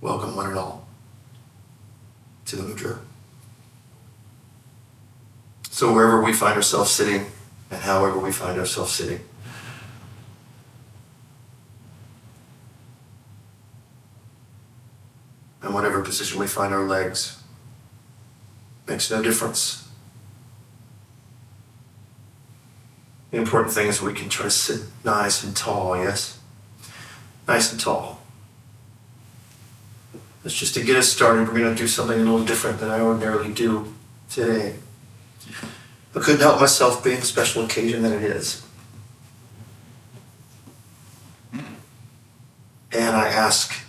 Welcome one and all to the mudra. So wherever we find ourselves sitting and however we find ourselves sitting, and whatever position we find our legs, makes no difference. The important thing is we can try to sit nice and tall, yes? Nice and tall. That's just to get us started. We're going to do something a little different than I ordinarily do today. I couldn't help myself being a special occasion that it is. And I ask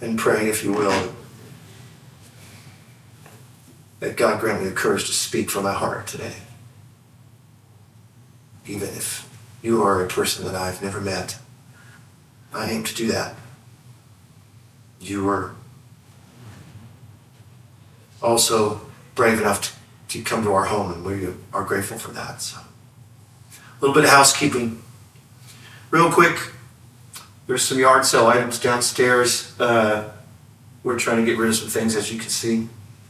and pray, if you will, that God grant me the courage to speak from my heart today. Even if you are a person that I've never met, I aim to do that. You were also brave enough to come to our home, and we are grateful for that. So, a little bit of housekeeping. Real quick, there's some yard sale items downstairs. We're trying to get rid of some things, as you can see.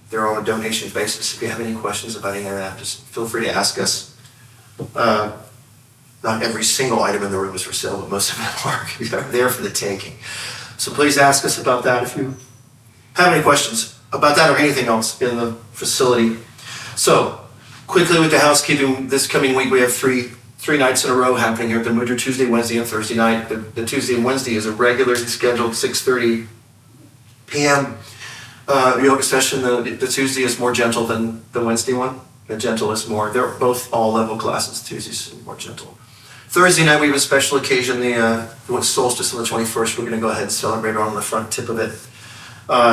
They're on a donation basis. If you have any questions about any of that, just feel free to ask us. Not every single item in the room is for sale, but most of them are there for the taking. So please ask us about that if you have any questions about that or anything else in the facility. So, quickly with the housekeeping, this coming week we have three nights in a row happening here at the Mudra, Tuesday, Wednesday, and Thursday night. The Tuesday and Wednesday is a regularly scheduled 6:30 p.m. Yoga session. The Tuesday is more gentle than the Wednesday one. The gentle is more, they're both all level classes. Tuesday's more gentle. Thursday night we have a special occasion, the solstice on the 21st. We're going to go ahead and celebrate on the front tip of it.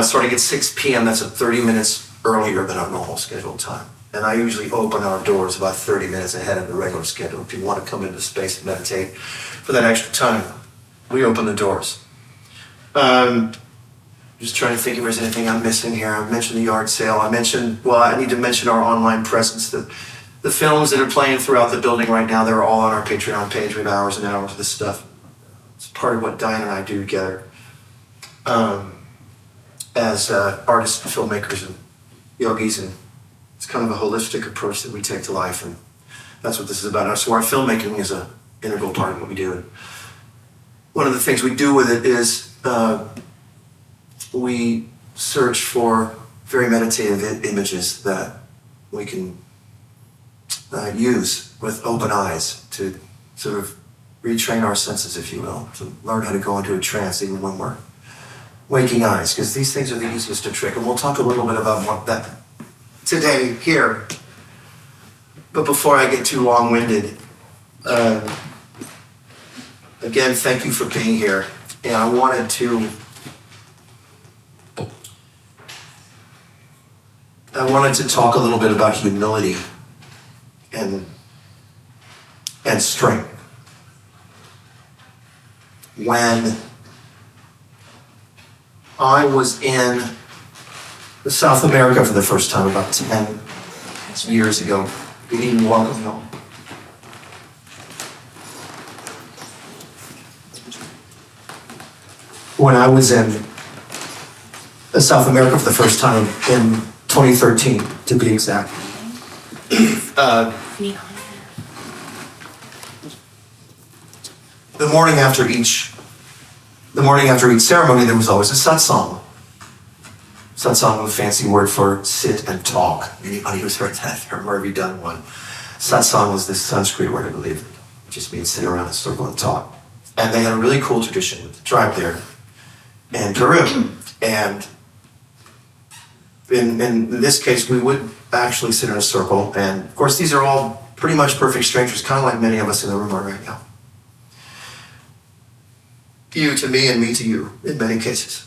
Starting at 6 p.m., that's 30 minutes earlier than our normal scheduled time. And I usually open our doors about 30 minutes ahead of the regular schedule. If you want to come into the space and meditate for that extra time, we open the doors. Just trying to think if there's anything I'm missing here. I mentioned the yard sale. I need to mention our online presence. The films that are playing throughout the building right now, they're all on our Patreon page. We have hours and hours of this stuff. It's part of what Diane and I do together as artists and filmmakers and yogis, and it's kind of a holistic approach that we take to life, and that's what this is about. So our filmmaking is an integral part of what we do. And one of the things we do with it is we search for very meditative images that we can use with open eyes to sort of retrain our senses, if you will, to learn how to go into a trance even when we're waking eyes, because these things are the easiest to trick. And we'll talk a little bit about that today here. But before I get too long-winded, again, thank you for being here. And I wanted to talk a little bit about humility and strength. When I was in South America for the first time about 10 years ago, good evening, welcome y'all. When I was in South America for the first time in 2013, to be exact. The morning after each ceremony, there was always a satsang. Satsang was a fancy word for sit and talk. Anybody who's heard that term, or have you done one? Satsang was this Sanskrit word, I believe. It just means sit around a circle and talk. And they had a really cool tradition with the tribe there in Peru. And in this case, we would actually sit in a circle. And of course, these are all pretty much perfect strangers, kind of like many of us in the room are right now. You to me and me to you, in many cases.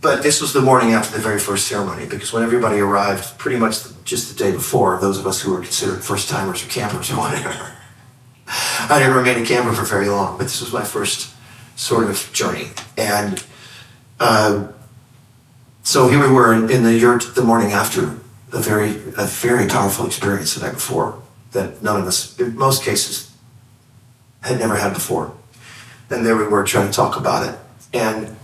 But this was the morning after the very first ceremony, because when everybody arrived, pretty much just the day before, those of us who were considered first-timers or campers or whatever, I didn't remain a camper for very long, but this was my first sort of journey. And so here we were in the yurt the morning after a very powerful experience the night before that none of us, in most cases, had never had before. And there we were trying to talk about it. And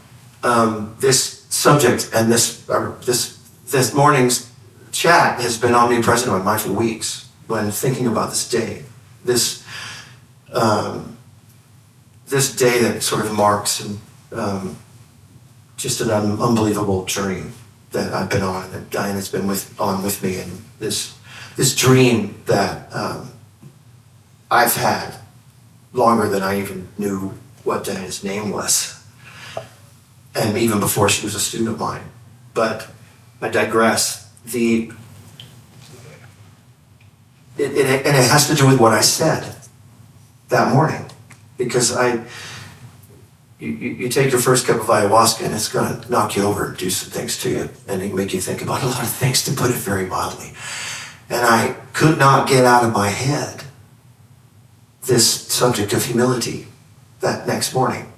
This subject and this morning's chat has been omnipresent in my mind for weeks when thinking about this day. This day that sort of marks just an unbelievable journey that I've been on, and that Diana's been on with me, and this dream that I've had longer than I even knew what Diana's name was, and even before she was a student of mine. But I digress. It has to do with what I said that morning, because you take your first cup of ayahuasca and it's going to knock you over and do some things to you, and it make you think about a lot of things, to put it very mildly. And I could not get out of my head this subject of humility that next morning.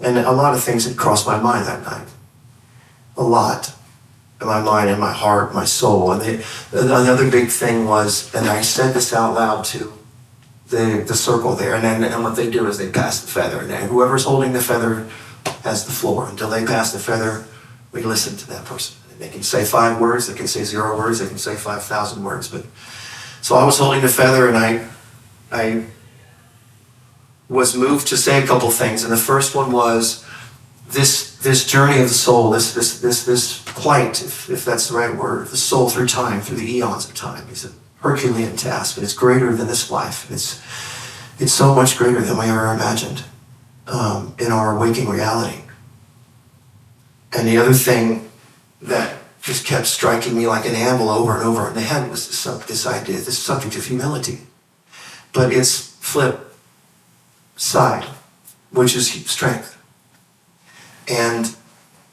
And a lot of things had crossed my mind that night. A lot. In my mind and my heart, my soul. And another big thing was, and I said this out loud to the circle there, and what they do is they pass the feather, and whoever's holding the feather has the floor. Until they pass the feather, we listen to that person. And they can say 5 words, they can say 0 words, they can say 5,000 words. But so I was holding the feather, and I was moved to say a couple things. And the first one was this journey of the soul, this flight, if that's the right word, the soul through time, through the eons of time, is a Herculean task, and it's greater than this life. It's so much greater than we ever imagined in our waking reality. And the other thing that just kept striking me like an anvil over and over in the head was this idea, this subject of humility. But its flip side, which is strength. And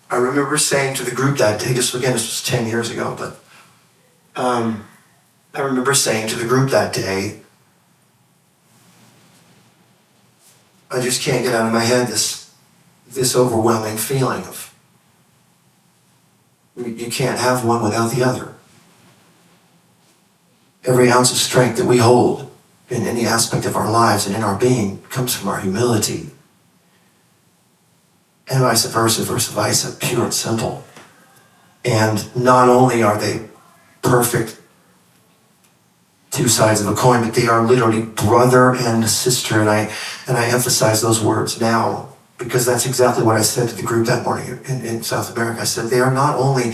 I remember saying to the group that day, this was 10 years ago, but I remember saying to the group that day, I just can't get out of my head this overwhelming feeling of you can't have one without the other. Every ounce of strength that we hold in any aspect of our lives and in our being comes from our humility. And vice versa, pure and simple. And not only are they perfect 2 sides of a coin, but they are literally brother and sister. And I emphasize those words now, because that's exactly what I said to the group that morning in South America. I said they are not only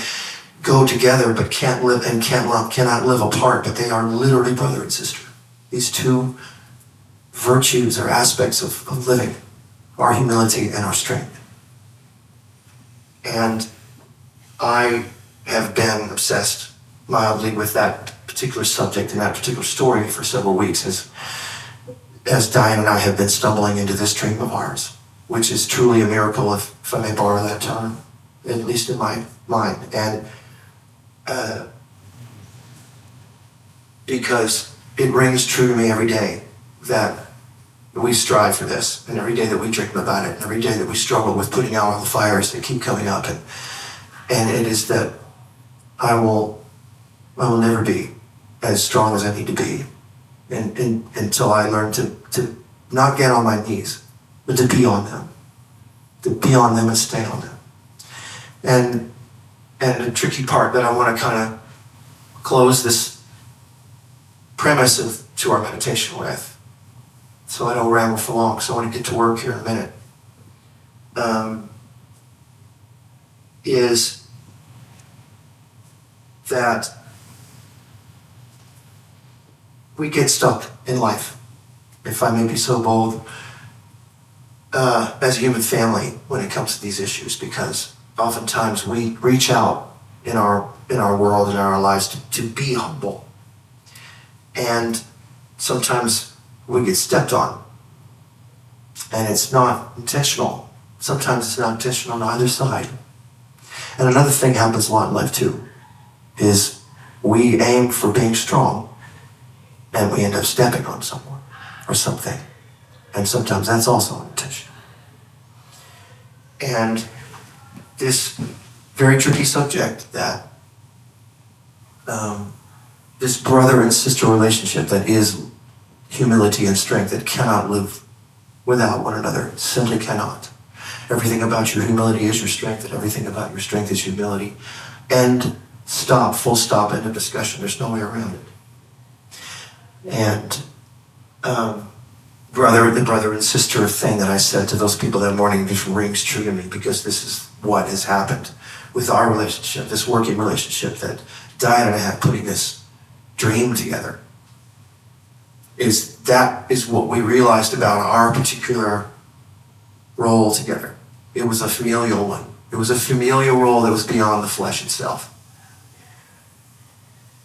go together, but cannot live apart, but they are literally brother and sister. These 2 virtues or aspects of living, our humility and our strength. And I have been obsessed mildly with that particular subject and that particular story for several weeks as Diane and I have been stumbling into this dream of ours, which is truly a miracle, if I may borrow that term, at least in my mind. And because it rings true to me every day that we strive for this, and every day that we dream about it, and every day that we struggle with putting out all the fires that keep coming up, and it is that I will never be as strong as I need to be, until I learn to not get on my knees, but to be on them and stay on them. And the tricky part that I want to kind of close this premise to our meditation with, so I don't ramble for long, because I want to get to work here in a minute, is that we get stuck in life, if I may be so bold, as a human family when it comes to these issues, because oftentimes we reach out in our world and in our lives to be humble, and sometimes we get stepped on, and it's not intentional. Sometimes it's not intentional on either side. And another thing happens a lot in life too, is we aim for being strong, and we end up stepping on someone or something. And sometimes that's also unintentional. And this very tricky subject that this brother and sister relationship that is humility and strength, that cannot live without one another, simply cannot. everything about your humility is your strength, and everything about your strength is humility. And stop, full stop, end of discussion. There's no way around it. And the brother and sister thing that I said to those people that morning just rings true to me, because this is what has happened with our relationship, this working relationship that Diane and I had putting this dream together. That is what we realized about our particular role together. It was a familial one. It was a familial role that was beyond the flesh itself.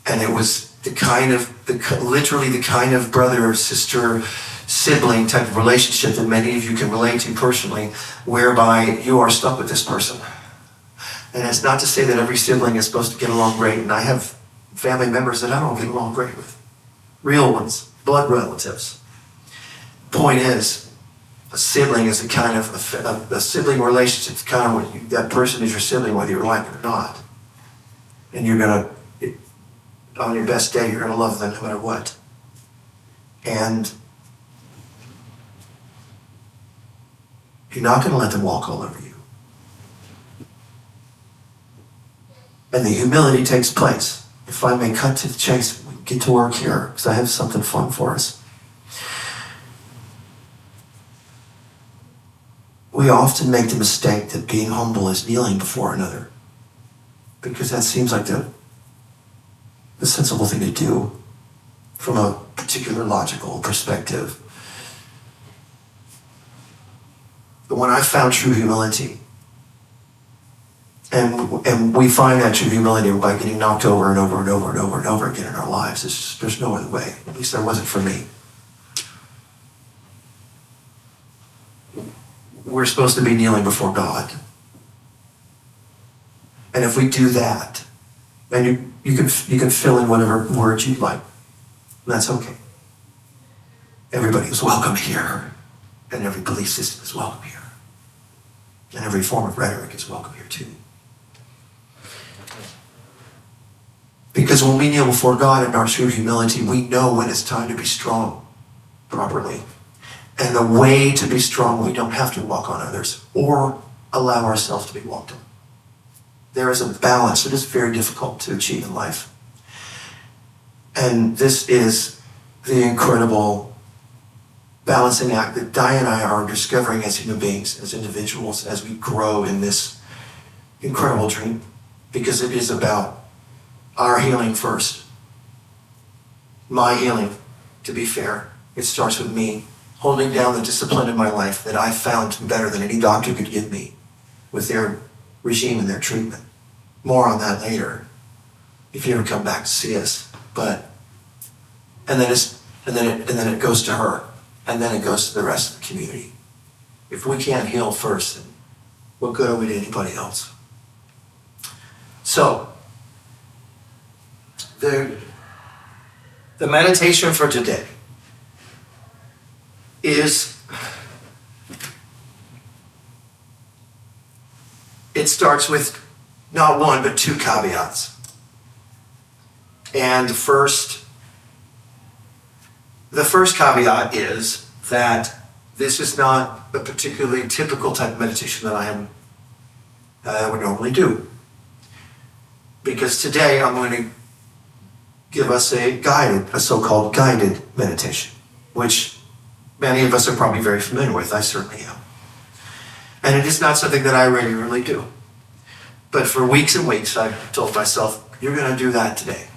And it was literally the kind of brother or sister, sibling type of relationship that many of you can relate to personally, whereby you are stuck with this person. And it's not to say that every sibling is supposed to get along great, and I have family members that I don't get along great with. Real ones, blood relatives. Point is, a sibling is a kind of, a sibling relationship is kind of when that person is your sibling whether you like it or not. And you're gonna, on your best day, you're gonna love them no matter what. And you're not gonna let them walk all over you. And the humility takes place. If I may cut to the chase, we get to work here, because I have something fun for us. We often make the mistake that being humble is kneeling before another, because that seems like the sensible thing to do from a particular logical perspective. But when I found true humility, and we find that true humility by getting knocked over and over and over and over and over again in our lives. There's no other way. At least there wasn't for me. We're supposed to be kneeling before God. And if we do that, and you can fill in whatever words you'd like. That's okay. Everybody is welcome here. And every belief system is welcome here. And every form of rhetoric is welcome here too. Because when we kneel before God in our true humility, we know when it's time to be strong properly. And the way to be strong, we don't have to walk on others or allow ourselves to be walked on. There is a balance that is very difficult to achieve in life. And this is the incredible balancing act that Di and I are discovering as human beings, as individuals, as we grow in this incredible dream. Because it is about our healing first. My healing, to be fair. It starts with me holding down the discipline in my life that I found better than any doctor could give me with their regime and their treatment. More on that later, if you ever come back to see us. And then it goes to her, and then it goes to the rest of the community. If we can't heal first, then what good are we to anybody else? So, the meditation for today is, it starts with not one but two caveats. And the first caveat is that this is not a particularly typical type of meditation that I would normally do. Because today I'm going to give us a so-called guided meditation, which many of us are probably very familiar with. I certainly am. And it is not something that I regularly do. But for weeks and weeks, I've told myself, you're going to do that today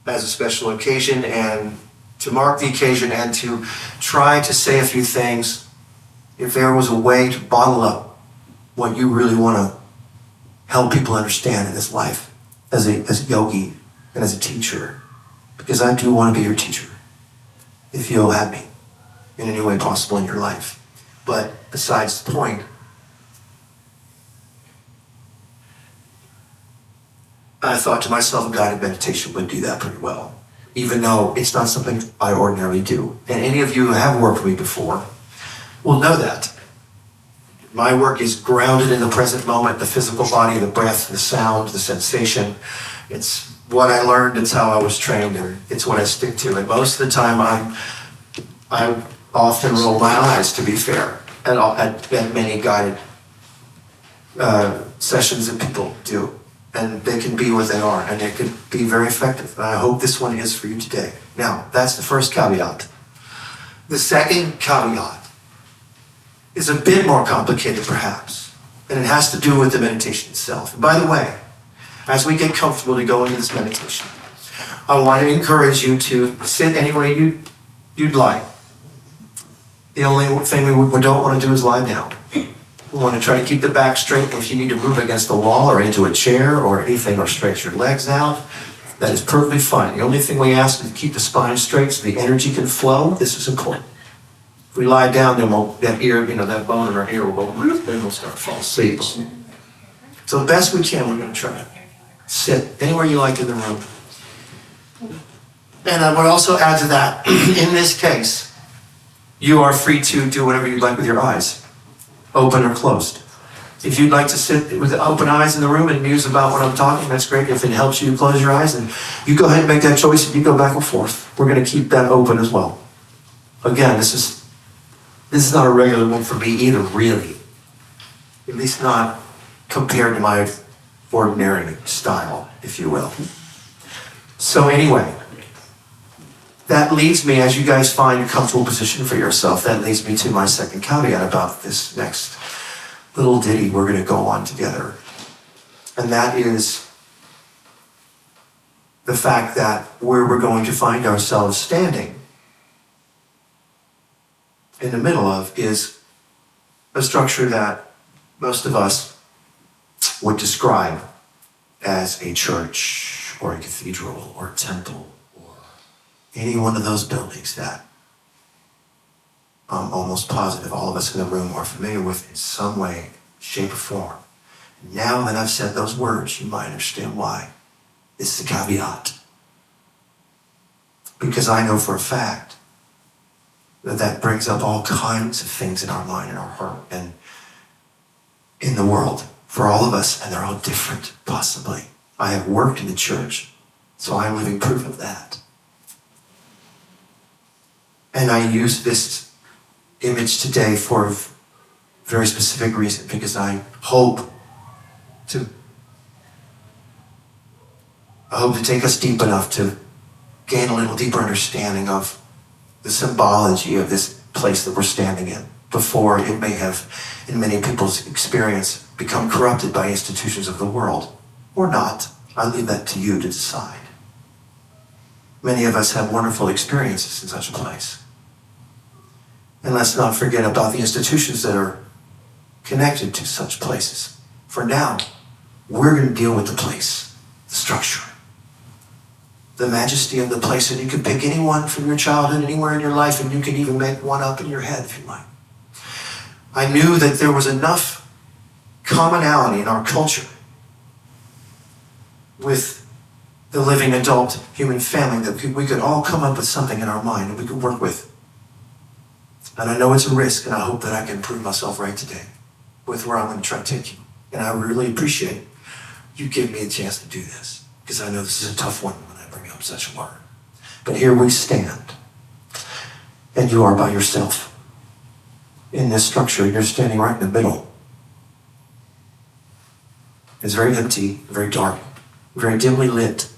as a special occasion, and to mark the occasion and to try to say a few things. If there was a way to bottle up what you really want to help people understand in this life as a yogi and as a teacher, because I do want to be your teacher if you'll have me in any way possible in your life. But besides the point, I thought to myself, a guided meditation would do that pretty well, even though it's not something I ordinarily do. And any of you who have worked with me before will know that. My work is grounded in the present moment, the physical body, the breath, the sound, the sensation. It's what I learned, it's how I was trained, and it's what I stick to. And most of the time I often roll my eyes, to be fair. at many guided sessions that people do. And they can be what they are, and it can be very effective. And I hope this one is for you today. Now, that's the first caveat. The second caveat is a bit more complicated, perhaps, and it has to do with the meditation itself. And by the way, as we get comfortable to go into this meditation, I want to encourage you to sit anywhere you'd like. The only thing we don't want to do is lie down. We want to try to keep the back straight. If you need to move against the wall or into a chair or anything, or stretch your legs out, that is perfectly fine. The only thing we ask is to keep the spine straight so the energy can flow. This is important. If we lie down, then that bone in our ear will go, then we'll start to fall asleep. So the best we can, we're going to try to sit anywhere you like in the room. And I would also add to that, in this case, you are free to do whatever you'd like with your eyes, open or closed. If you'd like to sit with open eyes in the room and muse about what I'm talking, that's great. If it helps you close your eyes, then you go ahead and make that choice and you go back and forth. We're going to keep that open as well. Again, this is not a regular one for me either, really. At least not compared to my ordinary style, if you will. So anyway, that leads me, as you guys find a comfortable position for yourself, that leads me to my second caveat about this next little ditty we're going to go on together. And that is the fact that where we're going to find ourselves standing in the middle of is a structure that most of us would describe as a church or a cathedral or a temple or any one of those buildings that I'm almost positive all of us in the room are familiar with in some way, shape, or form. Now that I've said those words, you might understand why. This is a caveat. Because I know for a fact that brings up all kinds of things in our mind and our heart and in the world for all of us, and they're all different, possibly. I have worked in the church, so I'm living proof of that. And I use this image today for a very specific reason, because I hope to take us deep enough to gain a little deeper understanding of the symbology of this place that we're standing in before it may have, in many people's experience, become corrupted by institutions of the world, or not. I leave that to you to decide. Many of us have wonderful experiences in such a place. And let's not forget about the institutions that are connected to such places. For now, we're going to deal with the place, the structure, the majesty of the place. And you can pick anyone from your childhood, anywhere in your life, and you can even make one up in your head if you like. I knew that there was enough commonality in our culture with the living adult human family that we could all come up with something in our mind that we could work with. And I know it's a risk, and I hope that I can prove myself right today with where I'm going to try to take you. And I really appreciate you giving me a chance to do this, because I know this is a tough one when I bring up such a word. But here we stand, and you are by yourself in this structure. You're standing right in the middle. It's very empty, very dark, very dimly lit.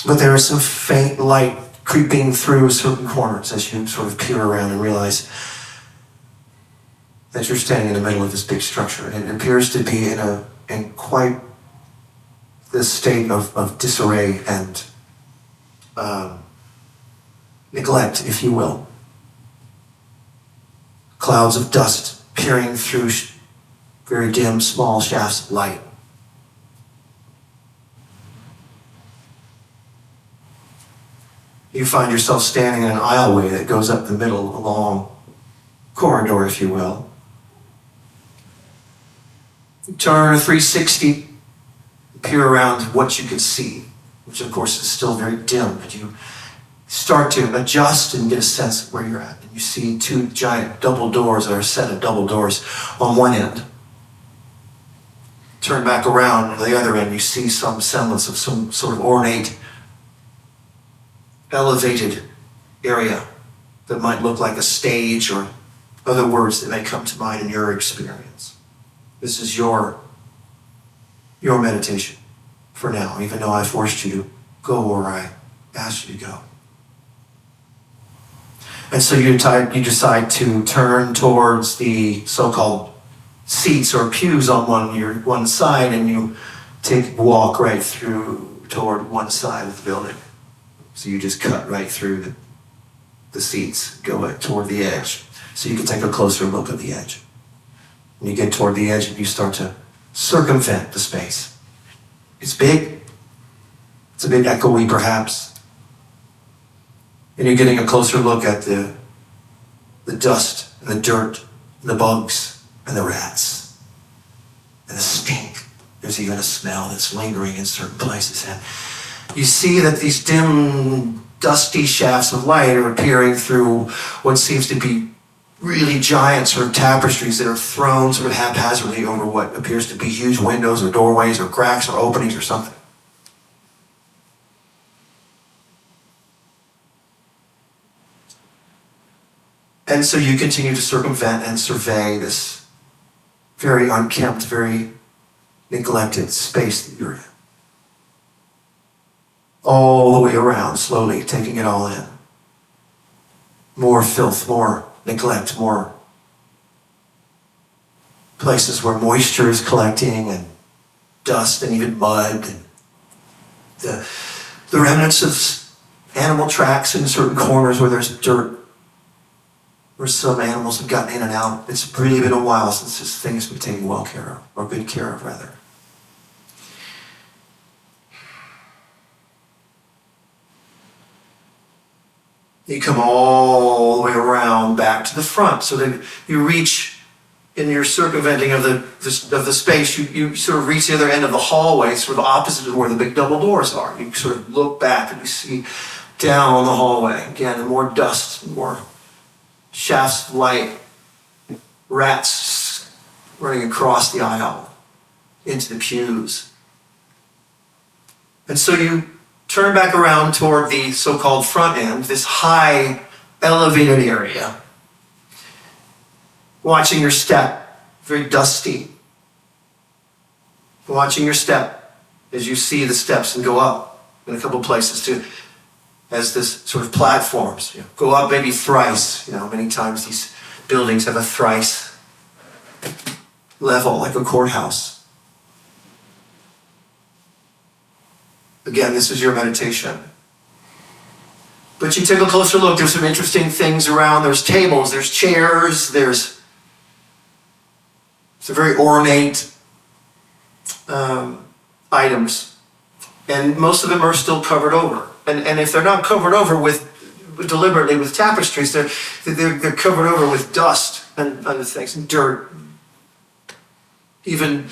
But there is some faint light creeping through certain corners as you sort of peer around and realize that you're standing in the middle of this big structure. And it appears to be in quite this state of disarray and neglect, if you will. Clouds of dust peering through very dim, small shafts of light. You find yourself standing in an aisleway that goes up the middle, a long corridor, if you will. You turn a 360, peer around what you can see, which of course is still very dim, but you start to adjust and get a sense of where you're at. And you see two giant double doors, or a set of double doors on one end. Turn back around, on the other end, you see some semblance of some sort of ornate, elevated area that might look like a stage or other words that may come to mind in your experience. This is your meditation for now, even though I forced you to go where I asked you to go. And so you decide to turn towards the so-called seats or pews on one side, and you walk right through toward one side of the building. So you just cut right through the seats, go right toward the edge, so you can take a closer look at the edge. And you get toward the edge and you start to circumvent the space. It's big. It's a bit echoey, perhaps. And you're getting a closer look at the dust and the dirt and the bugs and the rats and the stink. There's even a smell that's lingering in certain places. And you see that these dim, dusty shafts of light are appearing through what seems to be really giant sort of tapestries that are thrown sort of haphazardly over what appears to be huge windows or doorways or cracks or openings or something. And so you continue to circumvent and survey this very unkempt, very neglected space that you're in. All the way around, slowly taking it all in. More filth, more neglect, more places where moisture is collecting and dust and even mud. And the remnants of animal tracks in certain corners where there's dirt, where some animals have gotten in and out. It's really been a while since this thing has been taken well care of, or good care of, rather. You come all the way around back to the front, so that you reach, in your circumventing of the space, you sort of reach the other end of the hallway, sort of opposite of where the big double doors are. You sort of look back and you see down the hallway, again, and more dust, more shafts of light, rats running across the aisle into the pews. And so you turn back around toward the so-called front end, this high elevated area, watching your step, very dusty, watching your step as you see the steps and go up in a couple places too, as this sort of platforms, go up maybe thrice. Many times these buildings have a thrice level, like a courthouse. Again, this is your meditation. But you take a closer look, there's some interesting things around. There's tables, there's chairs, there's some very ornate items. And most of them are still covered over. And if they're not covered over deliberately with tapestries, they're covered over with dust and other things, and dirt. Even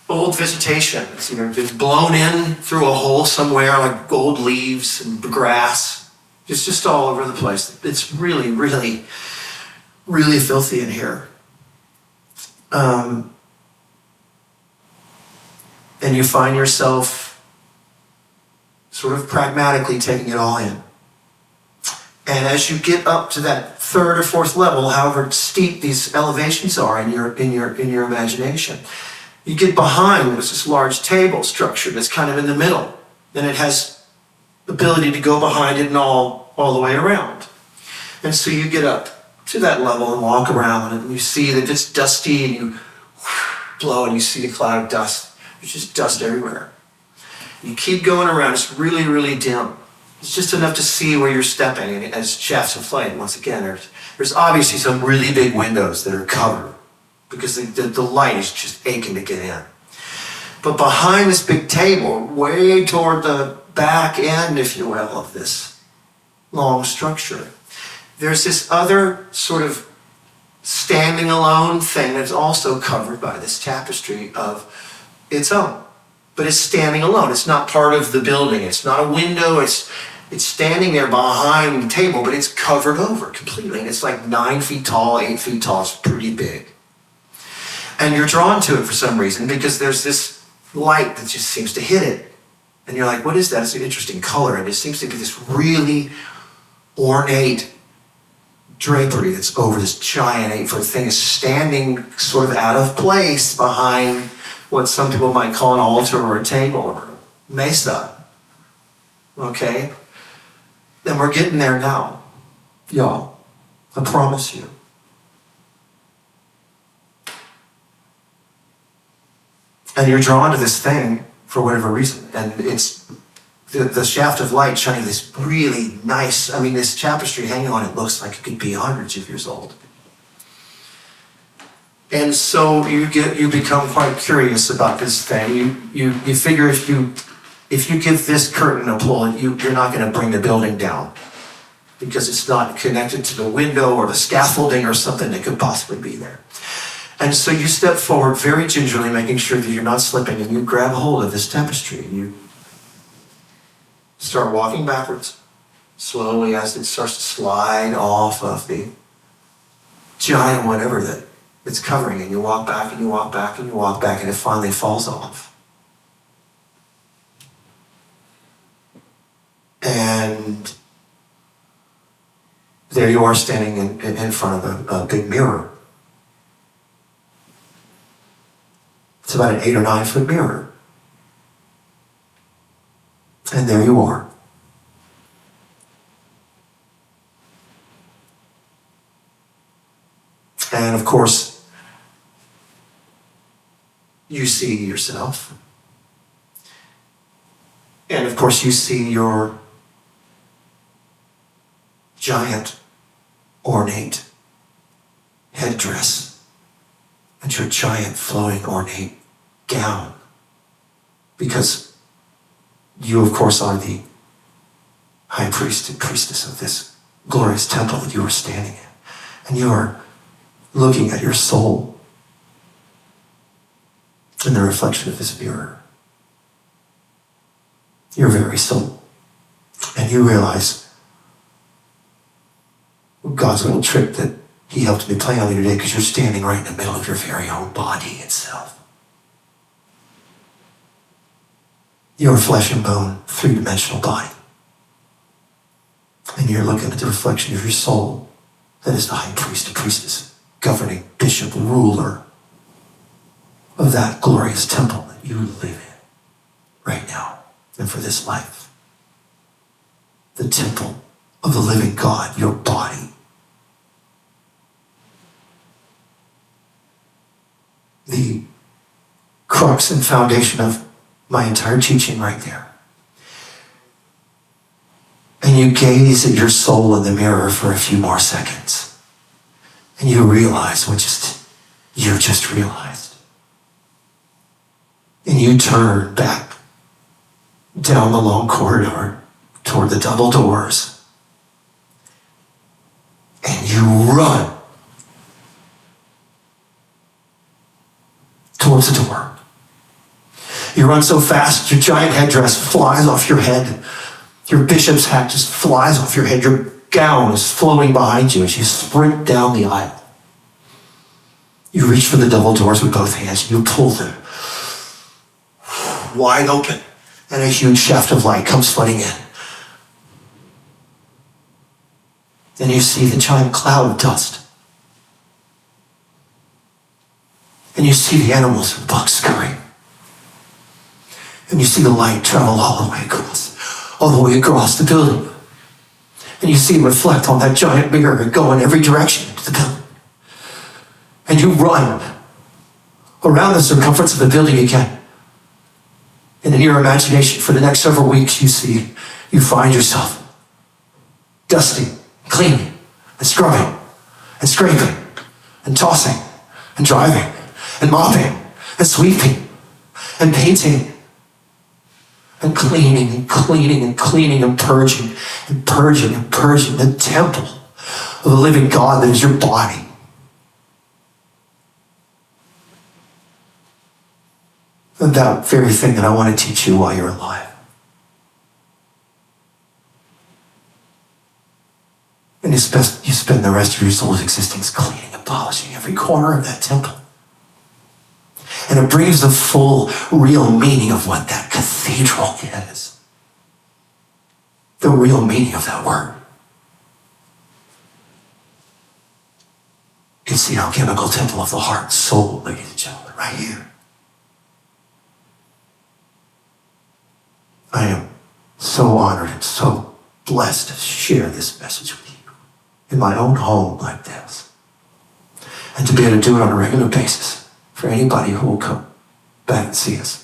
old vegetation. It's either been blown in through a hole somewhere, like gold leaves and grass. It's just all over the place. It's really, really, really filthy in here. And you find yourself sort of pragmatically taking it all in. And as you get up to that third or fourth level, however steep these elevations are in your imagination, you get behind, there's this large table structure that's kind of in the middle, and it has the ability to go behind it and all the way around. And so you get up to that level and walk around, and you see that it's dusty, and you blow and you see the cloud of dust. There's just dust everywhere. You keep going around, it's really, really dim. It's just enough to see where you're stepping, and as shafts of flame, once again, there's obviously some really big windows that are covered because the light is just aching to get in. But behind this big table, way toward the back end, if you will, of this long structure, there's this other sort of standing alone thing that's also covered by this tapestry of its own. But it's standing alone. It's not part of the building. It's not a window. It's standing there behind the table, but it's covered over completely. And it's like 9 feet tall, 8 feet tall. It's pretty big. And you're drawn to it for some reason because there's this light that just seems to hit it. And you're like, what is that? It's an interesting color. And it seems to be this really, ornate drapery that's over this giant 8-foot thing is standing sort of out of place behind what some people might call an altar or a table or a mesa. Okay? Then we're getting there now. Y'all, I promise you. And you're drawn to this thing for whatever reason. And it's the shaft of light shining this really nice, this tapestry hanging on it looks like it could be hundreds of years old. And so you become quite curious about this thing. You figure if you give this curtain a pull, you're not going to bring the building down because it's not connected to the window or the scaffolding or something that could possibly be there. And so you step forward very gingerly, making sure that you're not slipping, and you grab hold of this tapestry and you start walking backwards slowly as it starts to slide off of the giant whatever that it's covering, and you walk back and you walk back and you walk back, and it finally falls off. And there you are standing in front of a big mirror. It's about an 8 or 9 foot mirror. And there you are. And of course, you see yourself. And of course, you see your giant, ornate headdress and your giant, flowing, ornate gown. Because you, of course, are the high priest and priestess of this glorious temple that you are standing in. And you are looking at your soul in the reflection of this mirror. Your very soul. And you realize God's little trick that he helped me play on you today, because you're standing right in the middle of your very own body itself. Your flesh and bone, 3-dimensional body. And you're looking at the reflection of your soul that is the high priest and priestess, governing bishop, ruler of that glorious temple that you live in right now and for this life. The temple of the living God, your body. The crux and foundation of my entire teaching right there. And you gaze at your soul in the mirror for a few more seconds. And you realize what you just realized. And you turn back down the long corridor toward the double doors. And you run towards the door. You run so fast, your giant headdress flies off your head. Your bishop's hat just flies off your head. Your gown is flowing behind you as you sprint down the aisle. You reach for the double doors with both hands. You pull them wide open, and a huge shaft of light comes flooding in. Then you see the giant cloud of dust. And you see the animals and bugs scurrying. And you see the light travel all the way across the building. And you see it reflect on that giant mirror and go in every direction into the building. And you run around the circumference of the building again. And in your imagination for the next several weeks, you find yourself dusting, cleaning, and scrubbing, and scraping, and tossing, and driving, and mopping, and sweeping, and painting, and cleaning, and cleaning, and cleaning, and purging, and purging, and purging the temple of the living God that is your body. And that very thing that I want to teach you while you're alive. And you spend the rest of your soul's existence cleaning and polishing every corner of that temple. And it brings the full, real meaning of what that cathedral is. The real meaning of that word. It's the alchemical temple of the heart and soul, ladies and gentlemen, right here. I am so honored and so blessed to share this message with you in my own home like this. And to be able to do it on a regular basis for anybody who will come back and see us.